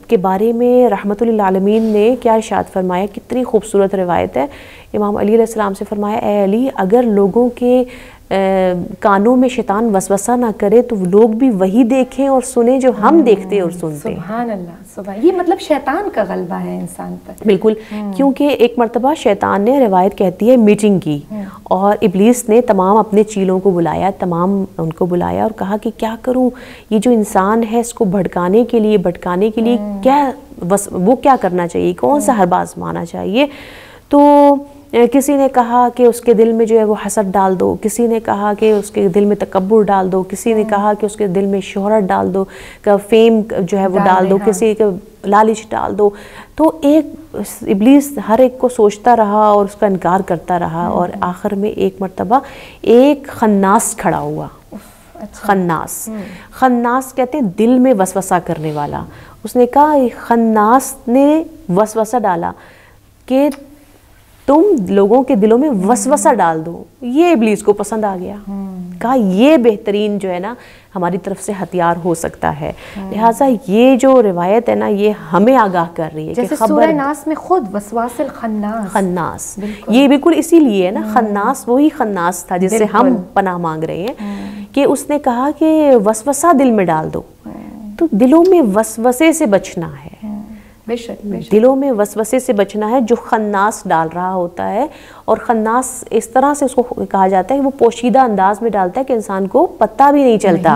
C: کے بارے میں رحمت للعالمین نے کیا ارشاد فرمایا، کتنی خوبصورت روایت ہے. امام علی علیہ السلام سے فرمایا، اے علی اگر لوگوں کے کانوں میں شیطان وسوسہ نہ کرے تو لوگ بھی وہی دیکھیں اور سنیں جو ہم دیکھتے اور سنتے ہیں.
B: سبحان اللہ، سبحان. یہ مطلب شیطان کا غلبہ ہے انسان پر.
C: بالکل، کیونکہ ایک مرتبہ شیطان نے، روایت کہتی ہے، میٹنگ کی اور ابلیس نے تمام اپنے چیلوں کو بلایا، تمام ان کو بلایا اور کہا کہ کیا کروں، یہ جو انسان ہے اس کو بھٹکانے کے لیے کیا وہ کیا کرنا چاہیے، کون سا حربہ آزمانا چاہیے. تو کسی نے کہا کہ اس کے دل میں جو ہے وہ حسد ڈال دو، کسی نے کہا کہ اس کے دل میں تکبر ڈال دو، کسی نے کہا کہ اس کے دل میں شہرت ڈال دو، فیم جو ہے وہ ڈال دو، کسی کے لالچ ڈال دو. تو ایک ابلیس ہر ایک کو سوچتا رہا اور اس کا انکار کرتا رہا، اور آخر میں ایک مرتبہ ایک خناس کھڑا ہوا. خناس کہتے ہیں دل میں وسوسہ کرنے والا. اس نے کہا، خناس نے وسوسہ ڈالا کہ تم لوگوں کے دلوں میں وسوسہ ڈال دو. یہ ابلیس کو پسند آ گیا. کہا یہ بہترین جو ہے نا ہماری طرف سے ہتھیار ہو سکتا ہے. لہٰذا یہ جو روایت ہے نا یہ ہمیں آگاہ کر رہی ہے کہ
B: سورہ ناس میں خود وسواس
C: خناس یہ بالکل اسی لیے ہے نا، خناس وہی خناس تھا جس سے ہم پناہ مانگ رہے ہیں، کہ اس نے کہا کہ وسوسہ دل میں ڈال دو. تو دلوں میں وسوسے سے بچنا ہے، دلوں میں وسوسے سے بچنا ہے جو خناس ڈال رہا ہوتا ہے. اور خناس اس طرح سے اس کو کہا جاتا ہے کہ وہ پوشیدہ انداز میں ڈالتا ہے کہ انسان کو پتہ بھی نہیں چلتا.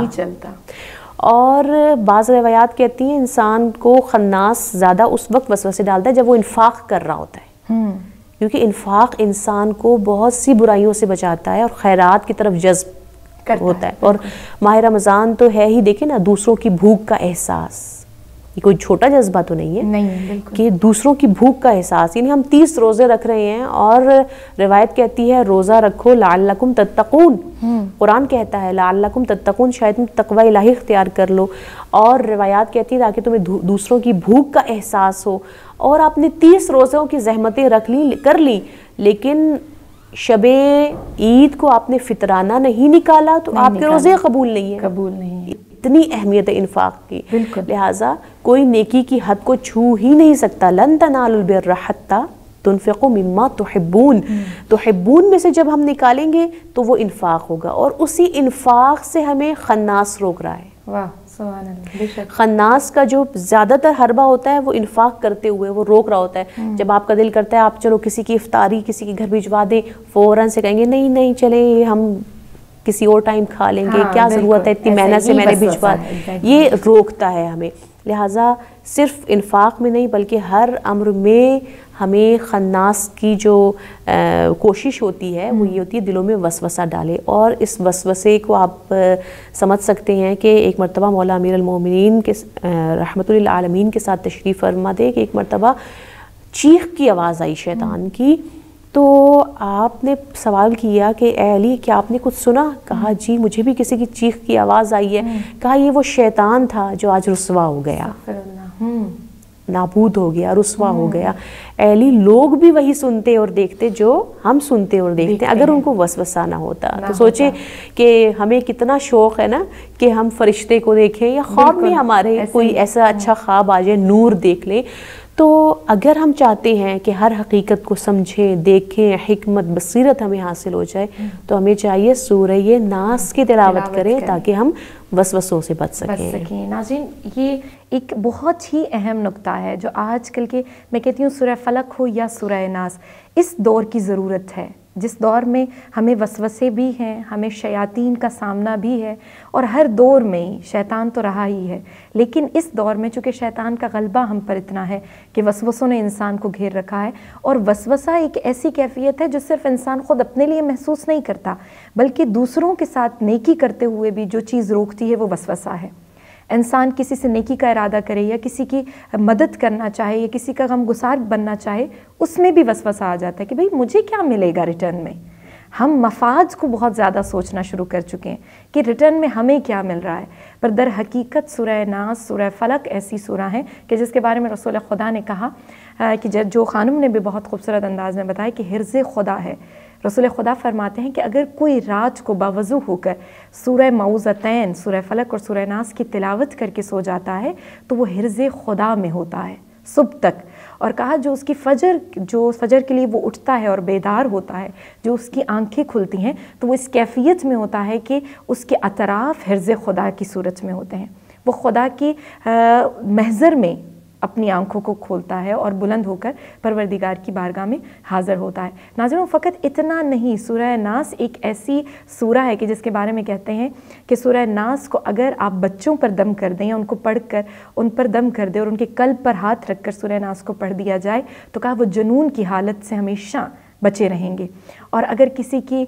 C: اور بعض روایات کہتی ہیں انسان کو خناس زیادہ اس وقت وسوسے ڈالتا ہے جب وہ انفاق کر رہا ہوتا ہے، کیونکہ انفاق انسان کو بہت سی برائیوں سے بچاتا ہے اور خیرات کی طرف جذب ہوتا ہے. اور ماہ رمضان تو ہے ہی، دیکھیں نا، دوسروں کی بھوک کا احساس، یہ کوئی چھوٹا جذبہ تو نہیں ہے کہ دوسروں کی بھوک کا احساس. یعنی ہم 30 روزے رکھ رہے ہیں اور روایت کہتی ہے روزہ رکھو لعلکم تتقون. قرآن کہتا ہے لعلکم تتقون، شاید تم تقوی الہی اختیار کر لو. اور روایات کہتی ہے تاکہ تمہیں دوسروں کی بھوک کا احساس ہو. اور آپ نے 30 روزوں کی زحمتیں کر لی، لیکن شب عید کو آپ نے فطرانہ نہیں نکالا تو آپ کے روزے قبول نہیں ہیں. اتنی اہمیت ہے انفاق کی. لہٰذا کوئی نیکی کی حد کو چھو ہی نہیں سکتا. لن تنالوا البر حتی تنفقوا مما تحبون. تحبون میں سے جب ہم نکالیں گے تو وہ انفاق ہوگا، اور اسی انفاق سے ہمیں خناس روک رہا ہے.
B: واہ سبحان اللہ.
C: خناس کا جو زیادہ تر حربہ ہوتا ہے وہ انفاق کرتے ہوئے وہ روک رہا ہوتا ہے. جب آپ کا دل کرتا ہے آپ چلو کسی کی افطاری کسی کے گھر بھجوا دیں، فوراً سے کہیں گے نہیں چلیں ہم کسی اور ٹائم کھا لیں گے، کیا ضرورت ہے اتنی محنت سے میں نے بھجوا. یہ روکتا ہے ہمیں. لہٰذا صرف انفاق میں نہیں بلکہ ہر امر میں ہمیں خناس کی جو کوشش ہوتی ہے وہ یہ ہوتی ہے دلوں میں وسوسہ ڈالے. اور اس وسوسے کو آپ سمجھ سکتے ہیں کہ ایک مرتبہ مولا امیر المومنین کے رحمت للعالمین کے ساتھ تشریف فرما دے کہ ایک مرتبہ چیخ کی آواز آئی شیطان کی. تو آپ نے سوال کیا کہ اے علی کیا آپ نے کچھ سنا؟ کہا جی مجھے بھی کسی کی چیخ کی آواز آئی ہے. کہا یہ وہ شیطان تھا جو آج رسوا ہو گیا، نابود ہو گیا، رسوا ہو گیا. اے علی لوگ بھی وہی سنتے اور دیکھتے جو ہم سنتے اور دیکھتے اگر ان کو وسوسہ نہ ہوتا. تو سوچیں کہ ہمیں کتنا شوق ہے نا کہ ہم فرشتے کو دیکھیں یا خواب میں ہمارے کوئی ایسا اچھا خواب آ جائے، نور دیکھ لیں. تو اگر ہم چاہتے ہیں کہ ہر حقیقت کو سمجھیں، دیکھیں، حکمت بصیرت ہمیں حاصل ہو جائے تو ہمیں چاہیے سورہ ناس کی تلاوت کریں تاکہ ہم وسوسوں سے بچ سکیں.
B: ناظرین یہ ایک بہت ہی اہم نقطہ ہے جو آج کل کے میں کہتی ہوں سورہ فلق ہو یا سورہ ناس اس دور کی ضرورت ہے. جس دور میں ہمیں وسوسے بھی ہیں، ہمیں شیاطین کا سامنا بھی ہے، اور ہر دور میں ہی شیطان تو رہا ہی ہے، لیکن اس دور میں چونکہ شیطان کا غلبہ ہم پر اتنا ہے کہ وسوسوں نے انسان کو گھیر رکھا ہے، اور وسوسہ ایک ایسی کیفیت ہے جو صرف انسان خود اپنے لیے محسوس نہیں کرتا، بلکہ دوسروں کے ساتھ نیکی کرتے ہوئے بھی جو چیز روکتی ہے وہ وسوسہ ہے۔ انسان کسی سے نیکی کا ارادہ کرے یا کسی کی مدد کرنا چاہے یا کسی کا غمگسار بننا چاہے، اس میں بھی وسوسہ آ جاتا ہے کہ بھئی مجھے کیا ملے گا ریٹرن میں۔ ہم مفاد کو بہت زیادہ سوچنا شروع کر چکے ہیں کہ ریٹرن میں ہمیں کیا مل رہا ہے، پر در حقیقت سورہ ناس، سورہ فلق ایسی سورہ ہیں کہ جس کے بارے میں رسول خدا نے کہا کہ جو خانم نے بھی بہت خوبصورت انداز میں بتایا کہ حرز خدا ہے۔ رسول خدا فرماتے ہیں کہ اگر کوئی رات کو باوضو ہو کر سورہ معوذتین، سورہ فلق اور سورہ ناس کی تلاوت کر کے سو جاتا ہے تو وہ حرز خدا میں ہوتا ہے صبح تک، اور کہا جو اس کی فجر کے لیے وہ اٹھتا ہے اور بیدار ہوتا ہے، جو اس کی آنکھیں کھلتی ہیں تو وہ اس کیفیت میں ہوتا ہے کہ اس کے اطراف حرز خدا کی صورت میں ہوتے ہیں، وہ خدا کی محضر میں اپنی آنکھوں کو کھولتا ہے اور بلند ہو کر پروردگار کی بارگاہ میں حاضر ہوتا ہے۔ ناظرین فقط اتنا نہیں، سورہ ناس ایک ایسی سورہ ہے کہ جس کے بارے میں کہتے ہیں کہ سورہ ناس کو اگر آپ بچوں پر دم کر دیں، ان کو پڑھ کر ان پر دم کر دیں اور ان کے قلب پر ہاتھ رکھ کر سورہ ناس کو پڑھ دیا جائے تو کہا وہ جنون کی حالت سے ہمیشہ بچے رہیں گے، اور اگر کسی کی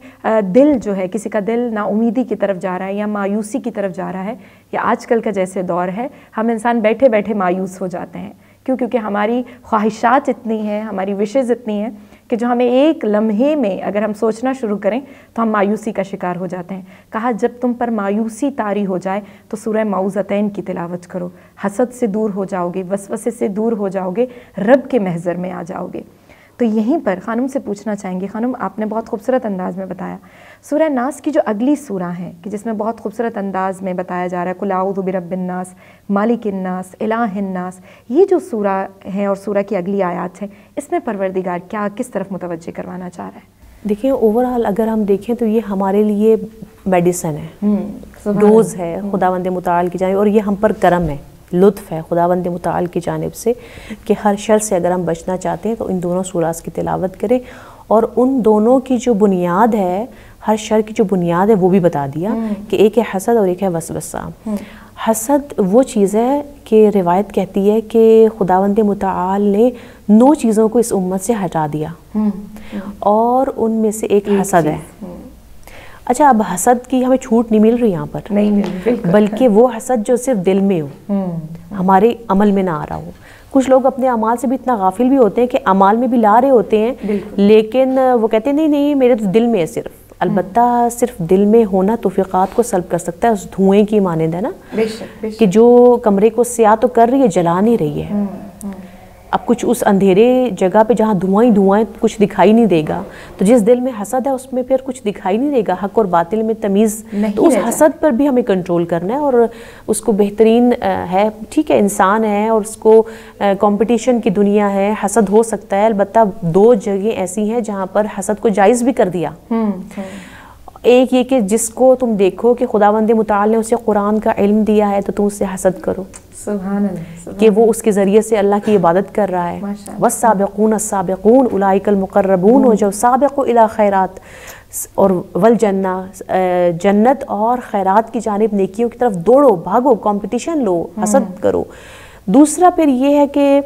B: دل جو ہے، کسی کا دل نا امیدی کی طرف جا رہا ہے یا مایوسی کی طرف جا رہا ہے، یا آج کل کا جیسے دور ہے ہم انسان بیٹھے بیٹھے مایوس ہو جاتے ہیں، کیونکہ ہماری خواہشات اتنی ہیں، ہماری وشز اتنی ہیں کہ جو ہمیں ایک لمحے میں اگر ہم سوچنا شروع کریں تو ہم مایوسی کا شکار ہو جاتے ہیں۔ کہا جب تم پر مایوسی طاری ہو جائے تو سورہ معوذتین کی تلاوت کرو، حسد سے دور ہو جاؤ گے، وسوسے سے دور ہو جاؤ گے، رب کے محضر میں آ جاؤ گے۔ تو یہیں پر خانم سے پوچھنا چاہیں گے، خانم آپ نے بہت خوبصورت انداز میں بتایا سورہ ناس کی جو اگلی سورہ ہے کہ جس میں بہت خوبصورت انداز میں بتایا جا رہا ہے قل اعوذ برب الناس مالک الناس الہ الناس، یہ جو سورہ ہے اور سورہ کی اگلی آیات ہیں اس میں پروردگار کیا کس طرف متوجہ کروانا چاہ رہا ہے؟
C: دیکھیں اوورآل اگر ہم دیکھیں تو یہ ہمارے لیے میڈیسن ہے، ڈوز ہے خداوند متعال کی جانب، اور یہ ہم پر کرم ہے، لطف ہے خداوند متعال کی جانب سے کہ ہر شر سے اگر ہم بچنا چاہتے ہیں تو ان دونوں سوراز کی تلاوت کریں، اور ان دونوں کی جو بنیاد ہے، ہر شر کی جو بنیاد ہے وہ بھی بتا دیا کہ ایک ہے حسد اور ایک ہے وسوسہ۔ حسد وہ چیز ہے کہ روایت کہتی ہے کہ خداوند متعال نے 9 چیزوں کو اس امت سے ہٹا دیا اور ان میں سے ایک حسد ہے۔ اچھا اب حسد کی ہمیں چھوٹ نہیں مل رہی یہاں پر،
B: نہیں مل رہی،
C: بلکہ وہ حسد جو صرف دل میں ہو، ہمارے عمل میں نہ آ رہا ہو۔ کچھ لوگ اپنے اعمال سے بھی اتنا غافل بھی ہوتے ہیں کہ اعمال میں بھی لا رہے ہوتے ہیں لیکن وہ کہتے ہیں نہیں میرے تو دل میں ہے صرف۔ البتہ صرف دل میں ہونا توفیقات کو سلب کر سکتا ہے، اس دھوئیں کی مانند ہے نا کہ جو کمرے کو سیاہ تو کر رہی ہے جلا نہیں رہی ہے۔ اب کچھ اس اندھیرے جگہ پہ جہاں دھواں ہی دھواں ہے کچھ دکھائی نہیں دے گا، تو جس دل میں حسد ہے اس میں پھر کچھ دکھائی نہیں دے گا، حق اور باطل میں تمیز، تو اس حسد پر بھی ہمیں کنٹرول کرنا ہے اور اس کو بہترین ہے، ٹھیک ہے انسان ہے اور اس کو کمپٹیشن کی دنیا ہے، حسد ہو سکتا ہے، البتہ 2 جگہیں ایسی ہیں جہاں پر حسد کو جائز بھی کر دیا۔ ایک یہ کہ جس کو تم دیکھو کہ خداوند متعال نے اسے قرآن کا علم دیا ہے تو تم اس سے حسد کرو،
B: سبحان اللہ،
C: کہ وہ اس کے ذریعے سے اللہ کی عبادت کر رہا ہے۔ والسابقون السابقون اولئک المقربون، اور جو سابق الی خیرات اور والجنہ، جنت اور خیرات کی جانب نیکیوں کی طرف دوڑو، بھاگو، کمپٹیشن لو، حسد کرو۔ دوسرا پھر یہ ہے کہ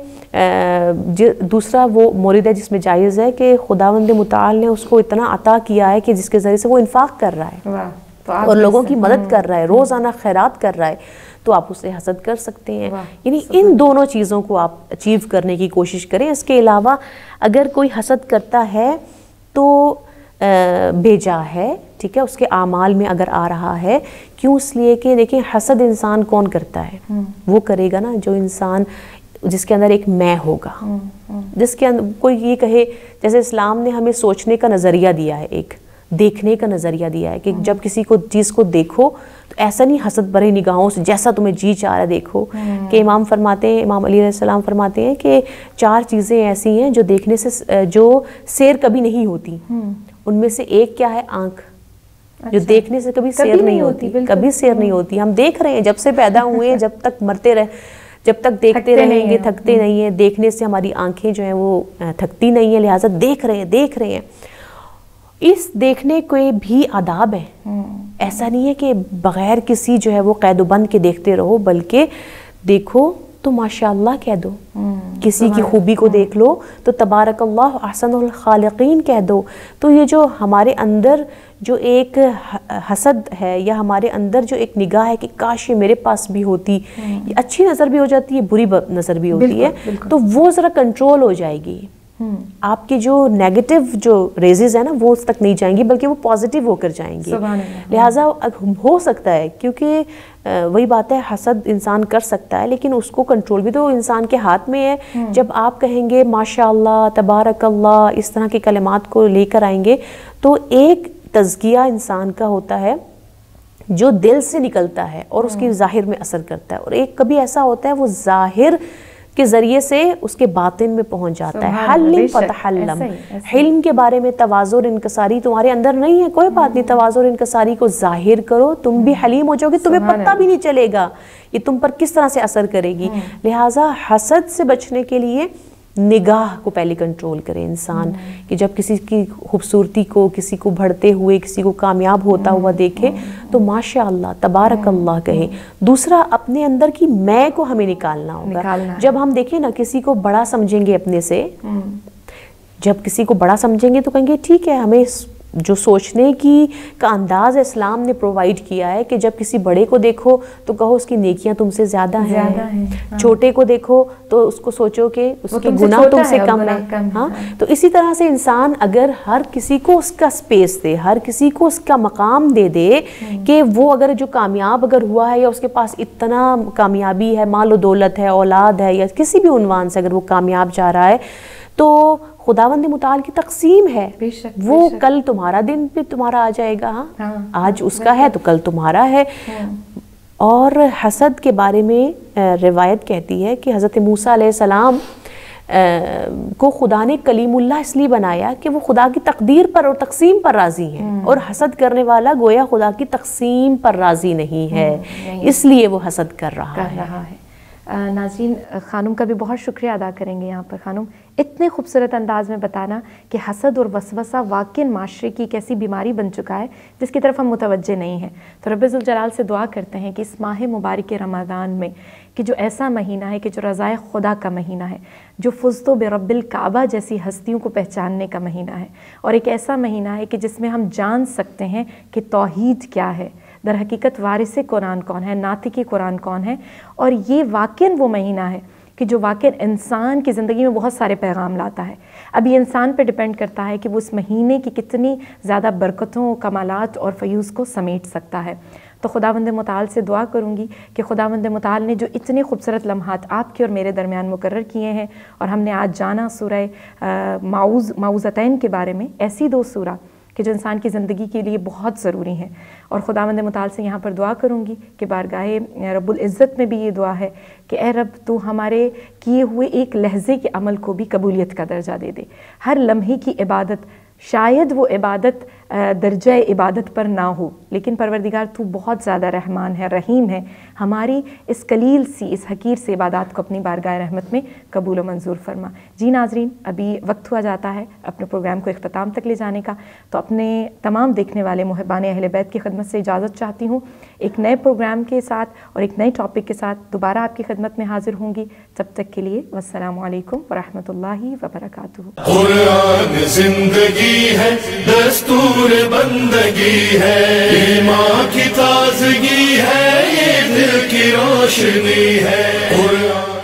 C: دوسرا وہ مورد ہے جس میں جائز ہے کہ خداوند متعال نے اس کو اتنا عطا کیا ہے کہ جس کے ذریعے سے وہ انفاق کر رہا ہے اور لوگوں کی مدد کر رہا ہے، روزانہ خیرات کر رہا ہے، تو آپ اسے حسد کر سکتے ہیں۔ یعنی ان دونوں چیزوں کو آپ اچیو کرنے کی کوشش کریں۔ اس کے علاوہ اگر کوئی حسد کرتا ہے تو بھیجا ہے، ٹھیک ہے، اس کے اعمال میں اگر آ رہا ہے، کیوں؟ اس لیے کہ دیکھیں حسد انسان کون کرتا ہے؟ وہ کرے گا نا جو انسان جس کے اندر ایک میں ہوگا، جس کے اندر کوئی یہ کہے، جیسے اسلام نے ہمیں سوچنے کا نظریہ دیا ہے، ایک دیکھنے کا نظریہ دیا ہے کہ جب کسی کو چیز کو دیکھو تو ایسا نہیں حسد بھرے نگاہوں سے جیسا تمہیں جی چاہ رہا ہے دیکھو، کہ امام فرماتے ہیں، امام علی علیہ السلام فرماتے ہیں کہ 4 چیزیں ایسی ہیں جو دیکھنے سے جو سیر کبھی نہیں ہوتی، ان میں سے ایک کیا ہے؟ آنکھ، جو دیکھنے سے کبھی سیر نہیں ہوتی، کبھی سیر نہیں ہوتی۔ ہم دیکھ رہے ہیں جب سے پیدا ہوئے ہیں، جب تک مرتے رہے، جب تک دیکھتے رہیں گے تھکتے نہیں ہیں، دیکھنے سے ہماری آنکھیں جو ہیں وہ تھکتی نہیں ہیں، لہٰذا دیکھ رہے ہیں۔ اس دیکھنے کے بھی آداب ہیں. ایسا نہیں ہے کہ بغیر کسی جو ہے وہ قید و بند کے دیکھتے رہو، بلکہ دیکھو تو ماشاء اللہ کہہ دو، کسی کی خوبی کو دیکھ لو تو تبارک اللہ احسن الخالقین کہہ دو. تو یہ جو ہمارے اندر جو ایک حسد ہے یا ہمارے اندر جو ایک نگاہ ہے کہ کاش یہ میرے پاس بھی ہوتی، یہ اچھی نظر بھی ہو جاتی ہے، بری نظر بھی ہوتی ہے، تو وہ ذرا کنٹرول ہو جائے گی. آپ کی جو نیگیٹو جو ریزز ہیں نا وہ اس تک نہیں جائیں گی، بلکہ وہ پازیٹیو ہو کر جائیں گی. لہٰذا ہو سکتا ہے، کیونکہ وہی بات ہے، حسد انسان کر سکتا ہے لیکن اس کو کنٹرول بھی تو انسان کے ہاتھ میں ہے. جب آپ کہیں گے ماشاء اللہ تبارک اللہ، اس طرح کے کلمات کو لے کر آئیں گے تو ایک تزکیہ انسان کا ہوتا ہے جو دل سے نکلتا ہے اور اس کی ظاہر میں اثر کرتا ہے، اور ایک کبھی ایسا ہوتا ہے وہ ظاہر کے ذریعے سے اس کے باطن میں پہنچ جاتا ہے. حلم فتحلم، حلم کے بارے میں تواضع اور انکساری تمہارے اندر نہیں ہے، کوئی بات نہیں، تواضع اور انکساری کو ظاہر کرو، تم بھی حلیم ہو جاؤ گے، تمہیں پتہ بھی نہیں چلے گا یہ تم پر کس طرح سے اثر کرے گی. لہٰذا حسد سے بچنے کے لیے نگاہ کو پہلے کنٹرول کرے انسان، کہ جب کسی کی خوبصورتی کو، کسی کو بڑھتے ہوئے، کسی کو کامیاب ہوتا ہوا دیکھے تو ماشاء اللہ تبارک اللہ کہے. دوسرا، اپنے اندر کی میں کو ہمیں نکالنا ہوگا. جب ہم دیکھیں نا کسی کو بڑا سمجھیں گے اپنے سے، جب کسی کو بڑا سمجھیں گے تو کہیں گے ٹھیک ہے، ہمیں جو سوچنے کی کا انداز اسلام نے پرووائڈ کیا ہے کہ جب کسی بڑے کو دیکھو تو کہو اس کی نیکیاں تم سے زیادہ ہیں، چھوٹے کو دیکھو تو اس کو سوچو کہ اس کے گناہ تم سے کم ہیں. ہاں، تو اسی طرح سے انسان اگر ہر کسی کو اس کا سپیس دے، ہر کسی کو اس کا مقام دے دے کہ وہ اگر جو کامیاب اگر ہوا ہے یا اس کے پاس اتنا کامیابی ہے، مال و دولت ہے، اولاد ہے، یا کسی بھی عنوان سے اگر وہ کامیاب جا رہا ہے تو خداوند متعال کی تقسیم ہے، وہ کل تمہارا دن پہ تمہارا آ جائے گا. آج اس کا ہے تو کل تمہارا ہے. اور حسد کے بارے میں روایت کہتی ہے کہ حضرت موسیٰ علیہ السلام کو خدا نے کلیم اللہ اس لیے بنایا کہ وہ خدا کی تقدیر پر اور تقسیم پر راضی ہیں، اور حسد کرنے والا گویا خدا کی تقسیم پر راضی نہیں ہے، اس لیے وہ حسد کر رہا ہے.
B: ناظرین، خانم کا بھی بہت شکریہ ادا کریں گے یہاں پر. خانم، اتنے خوبصورت انداز میں بتانا کہ حسد اور وسوسہ واقعی معاشرے کی ایک ایسی بیماری بن چکا ہے جس کی طرف ہم متوجہ نہیں ہیں. تو رب ذوالجلال سے دعا کرتے ہیں کہ اس ماہ مبارک رمضان میں، کہ جو ایسا مہینہ ہے کہ جو رضائے خدا کا مہینہ ہے، جو فزت برب الکعبہ جیسی ہستیوں کو پہچاننے کا مہینہ ہے، اور ایک ایسا مہینہ ہے کہ جس میں ہم جان سکتے ہیں کہ توحید کیا ہے، در حقیقت وارث قرآن کون ہے، ناطق قرآن کون ہے. اور یہ واقعاً وہ مہینہ ہے کہ جو واقعاً انسان کی زندگی میں بہت سارے پیغام لاتا ہے. اب یہ انسان پہ ڈیپینڈ کرتا ہے کہ وہ اس مہینے کی کتنی زیادہ برکتوں، کمالات اور فیوز کو سمیٹ سکتا ہے. تو خداوند متعال سے دعا کروں گی کہ خداوند متعال نے جو اتنے خوبصورت لمحات آپ کے اور میرے درمیان مقرر کیے ہیں، اور ہم نے آج جانا سورہ معوذتین کے بارے میں، ایسی دو سورہ کہ جو انسان کی زندگی کے لیے بہت ضروری ہیں. اور خداوند متعال سے یہاں پر دعا کروں گی کہ بارگاہ رب العزت میں بھی یہ دعا ہے کہ اے رب تو ہمارے کیے ہوئے ایک لحظے کے عمل کو بھی قبولیت کا درجہ دے دے. ہر لمحے کی عبادت، شاید وہ عبادت درجہ عبادت پر نہ ہو، لیکن پروردگار تو بہت زیادہ رحمان ہے، رحیم ہے، ہماری اس قلیل سی، اس حقیر سے عبادات کو اپنی بارگاہ رحمت میں قبول و منظور فرما. جی ناظرین، ابھی وقت ہوا جاتا ہے اپنے پروگرام کو اختتام تک لے جانے کا، تو اپنے تمام دیکھنے والے محبان اہل بیت کی خدمت سے اجازت چاہتی ہوں. ایک نئے پروگرام کے ساتھ اور ایک نئے ٹاپک کے ساتھ دوبارہ آپ کی خدمت میں حاضر ہوں گی. تب تک کے لیے والسلام علیکم ورحمۃ اللہ وبرکاتہ.
A: قرآن زندگی ہے، دستور بندگی ہے، ایمان کی تازگی ہے، یہ دل کی روشنی ہے. قرآن